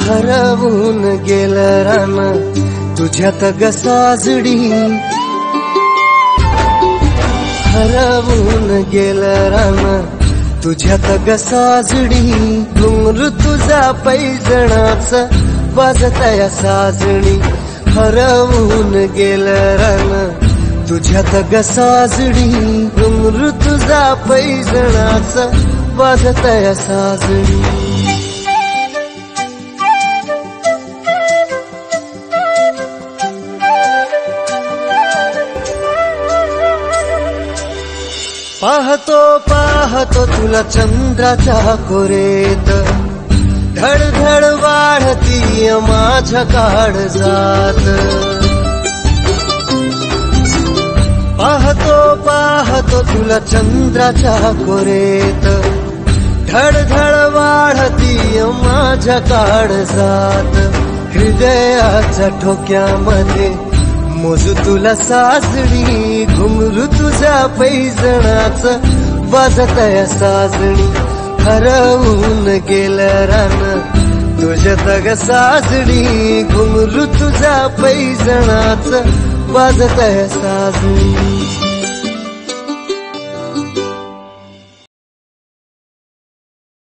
हरवून गेलं रान तुझ्यात ग साजडी, हरवून गेलं रान तुझ्यात ग साजडी, घुंगरू तुझा पैजणाच वाजतया साजणी, हरवून गेलं रान तुझ्यात ग साजडी, घुंगरू तुझा पैजणाच वाजतया साजणी। पाहतो पाहतो तुला चंद्राच्या कोरेत, धडधड वाढती माझ्या काळजात, पाहतो पाहतो तुला चंद्राच्या कोरेत, धडधड वाढती माझ्या काळजात, हृदयाच्या ठोक्यामध्ये मोजू तुला साजणी, घुंगरू तुझ्या पैजणाच वाजतया साजणी, हरवून गेलं रान तुझ्यात ग साजणी, घुंगरू तुझ्या पैजणाच वाजतया साजणी।